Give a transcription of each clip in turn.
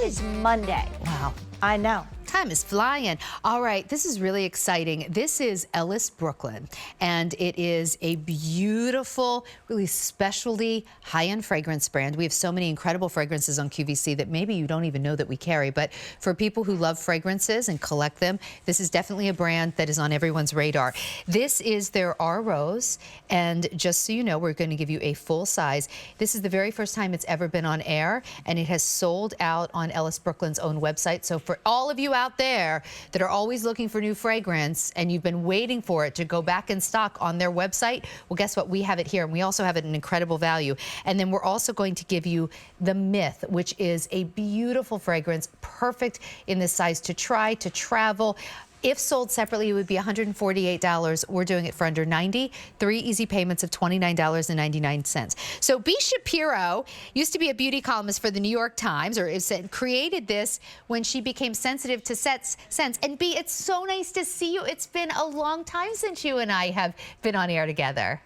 is Monday. Wow. I know. Time is flying. All right, this is really exciting. This is Ellis Brooklyn, and it is a beautiful, really specialty, high-end fragrance brand. We have so many incredible fragrances on QVC that maybe you don't even know that we carry, but for people who love fragrances and collect them, this is definitely a brand that is on everyone's radar. This is their Rrose, and just so you know, we're going to give you a full size. This is the very first time it's ever been on air, and it has sold out on Ellis Brooklyn's own website. So for all of you out there that are always looking for new fragrance and you've been waiting for it to go back in stock on their website, well, guess what? We have it here, and we also have it at an incredible value. And then we're also going to give you the Myth, which is a beautiful fragrance, perfect in this size to try, to travel. If sold separately, it would be $148. We're doing it for under $90. 3 easy payments of $29.99. So B. Shapiro used to be a beauty columnist for the New York Times, or created this when she became sensitive to scents. And B, it's so nice to see you. It's been a long time since you and I have been on air together.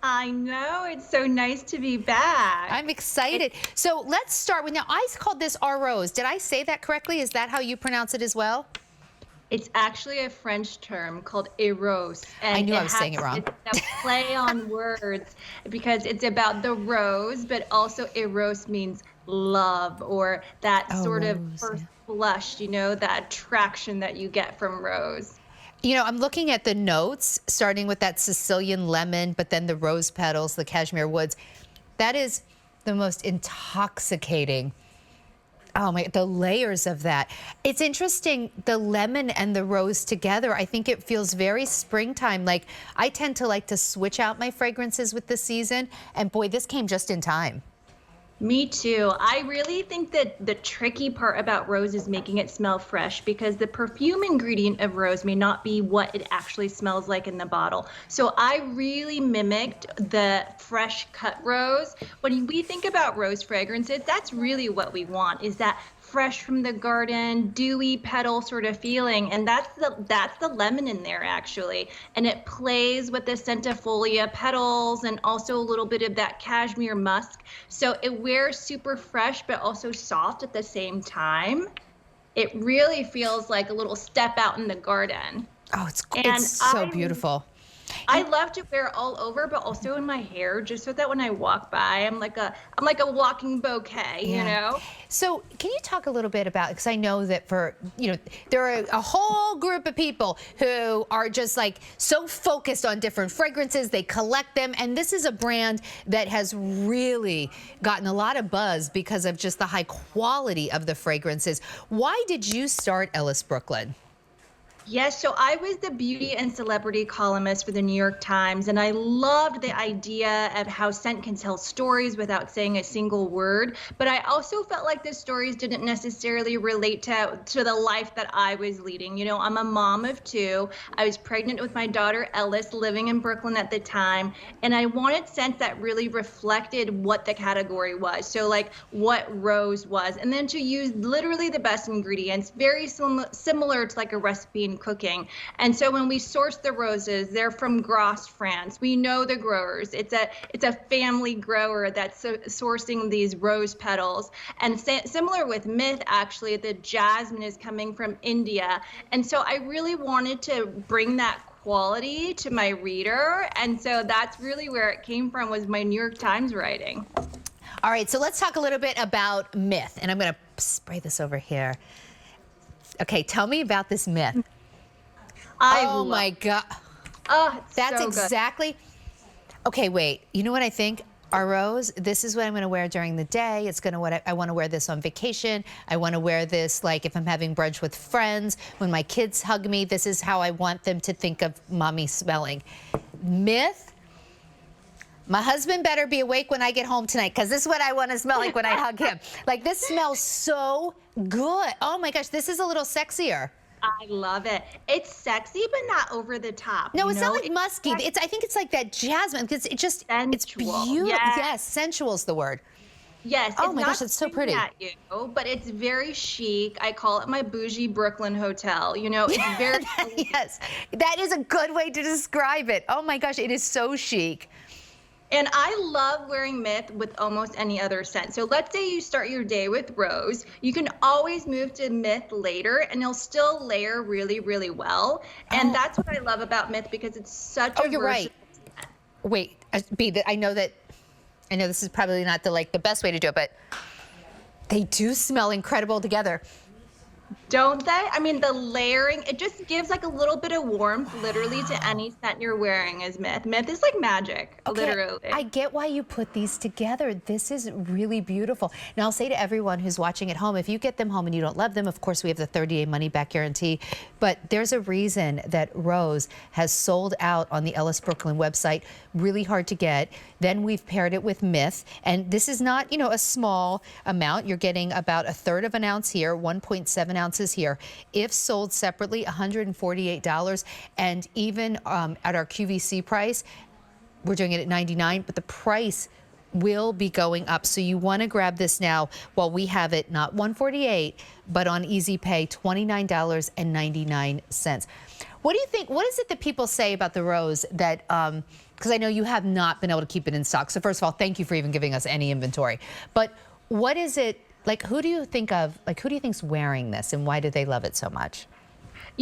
I know, it's so nice to be back. I'm excited. So let's start with, now I called this Rrose. Did I say that correctly? Is that how you pronounce it as well? It's actually a French term called Rrose. And I knew I was saying it wrong. It's a play on words because it's about the rose, but also Rrose means love, or that sort of first blush, you know, that attraction that you get from rose. You know, I'm looking at the notes, starting with that Sicilian lemon, but then the rose petals, the cashmere woods. That is the most intoxicating. Oh my, the layers of that. It's interesting, the lemon and the rose together. I think it feels very springtime. Like, I tend to like to switch out my fragrances with the season, and boy, this came just in time. Me too. I really think that the tricky part about rose is making it smell fresh, because the perfume ingredient of rose may not be what it actually smells like in the bottle. So I really mimicked the fresh cut rose. When we think about rose fragrances, that's really what we want, is that fresh from the garden, dewy petal sort of feeling, and that's the lemon in there actually, and it plays with the centifolia petals and also a little bit of that cashmere musk. So it wears super fresh but also soft at the same time. It really feels like a little step out in the garden. Oh, it's so beautiful. I love to wear it all over, but also in my hair, just so that when I walk by, I'm like a walking bouquet, you know? So can you talk a little bit about, because I know that there are a whole group of people who are just like so focused on different fragrances, they collect them, and this is a brand that has really gotten a lot of buzz because of just the high quality of the fragrances. Why did you start Ellis Brooklyn? Yes, so I was the beauty and celebrity columnist for the New York Times, and I loved the idea of how scent can tell stories without saying a single word. But I also felt like the stories didn't necessarily relate to the life that I was leading. You know, I'm a mom of 2. I was pregnant with my daughter Ellis, living in Brooklyn at the time, and I wanted scents that really reflected what the category was. So like what rose was, and then to use literally the best ingredients, very similar to like a recipe in cooking. And so when we source the roses, they're from Grasse, France. We know the growers. It's a family grower that's sourcing these rose petals. And similar with Myth, actually, the jasmine is coming from India. And so I really wanted to bring that quality to my reader. And so that's really where it came from, was my New York Times writing. All right, so let's talk a little bit about Myth. And I'm going to spray this over here. Okay, tell me about this Myth. Oh my God. Oh, that's so exactly. Okay, wait. You know what I think? Rrose, this is what I'm going to wear during the day. It's going to I want to wear this on vacation. I want to wear this like if I'm having brunch with friends. When my kids hug me, this is how I want them to think of mommy smelling. Myth. My husband better be awake when I get home tonight, because this is what I want to smell like when I hug him. Like, this smells so good. Oh my gosh, this is a little sexier. I love it. It's sexy, but not over the top. No, it's not like musky. I think it's like that jasmine, because it's beautiful. Yes, sensual is the word. Yes. Oh my gosh, it's so pretty. At you, but it's very chic. I call it my bougie Brooklyn hotel. You know, it's very. Yes, that is a good way to describe it. Oh my gosh, it is so chic. And I love wearing Myth with almost any other scent. So let's say you start your day with rose. You can always move to Myth later and it'll still layer really, really well. And that's what I love about Myth because it's such a you're right. Wait, B, I know this is probably not the best way to do it, but they do smell incredible together. Don't they? I mean, the layering, it just gives like a little bit of warmth literally to any scent you're wearing as Myth. Myth is like magic, literally. I get why you put these together. This is really beautiful. Now, I'll say to everyone who's watching at home, if you get them home and you don't love them, of course, we have the 30-day money-back guarantee. But there's a reason that Rose has sold out on the Ellis Brooklyn website. Really hard to get. Then we've paired it with Myth. And this is not, a small amount. You're getting about 1/3 of an ounce here, 1.7 ounces here. If sold separately, $148. And even at our QVC price, we're doing it at $99, but the price will be going up. So you want to grab this now while we have it, not $148, but on Easy Pay, $29.99. What do you think? What is it that people say about the Rose that, because I know you have not been able to keep it in stock. So first of all, thank you for even giving us any inventory. But what is it, who do you think of, who do you think's wearing this and why do they love it so much?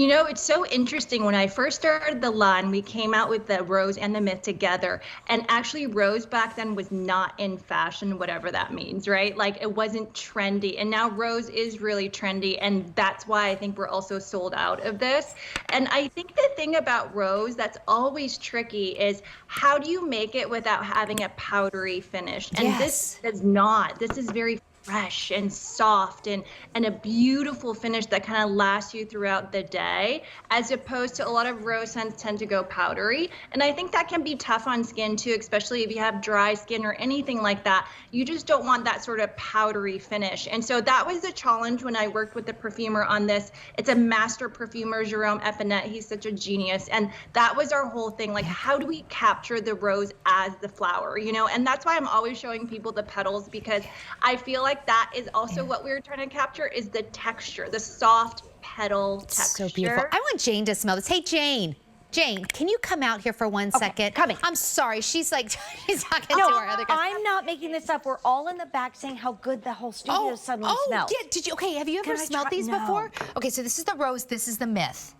It's so interesting. When I first started the line, we came out with the Rose and the Myth together. And actually, Rose back then was not in fashion, whatever that means, right? It wasn't trendy. And now Rose is really trendy. And that's why I think we're also sold out of this. And I think the thing about Rose that's always tricky is how do you make it without having a powdery finish? And this does not. This is very fresh and soft and a beautiful finish that kind of lasts you throughout the day, as opposed to a lot of rose scents tend to go powdery. And I think that can be tough on skin too, especially if you have dry skin or anything like that. You just don't want that sort of powdery finish. And so that was the challenge when I worked with the perfumer on this. It's a master perfumer, Jerome Epinette. He's such a genius. And that was our whole thing. How do we capture the rose as the flower, And that's why I'm always showing people the petals, because I feel like that is also what we were trying to capture, is the texture, the soft petal texture. So beautiful. I want Jane to smell this. Hey, Jane. Jane, can you come out here for one second? Coming. I'm sorry. She's talking to our other guys. I'm not making this up. We're all in the back saying how good the whole studio suddenly smells. Yeah. Did you? Okay. Have you ever smelled these before? Okay. So this is the Rose. This is the Myth.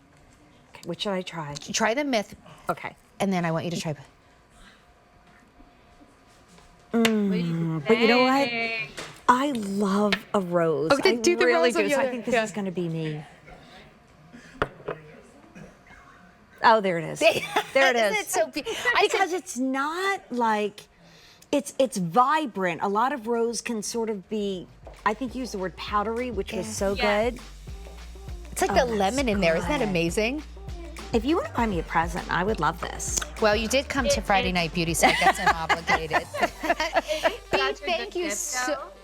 Okay, which should I try? Try the Myth. Okay. And then I want you to try. But you know what? I love a rose. Okay, do the really rose do. on So I your- think this is going to be me. Oh, there it is. There it is. Isn't it so because it's not it's vibrant. A lot of rose can sort of be, I think you used the word powdery, which was so good. It's like the lemon in there. Isn't that amazing? If you want to buy me a present, I would love this. Well, you did come to Friday Night Beauty, so I guess I'm obligated. B,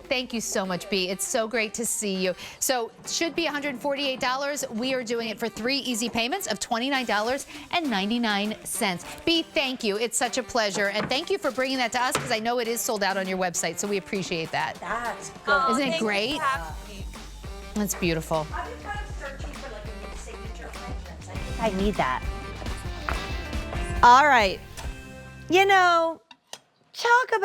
thank you so much, B. It's so great to see you. So it should be $148. We are doing it for 3 easy payments of $29.99. B, thank you. It's such a pleasure. And thank you for bringing that to us, because I know it is sold out on your website, so we appreciate that. That's good. Isn't it great? That's beautiful. I've been kind of searching for a new signature fragrance. I think I need that. All right. Talk about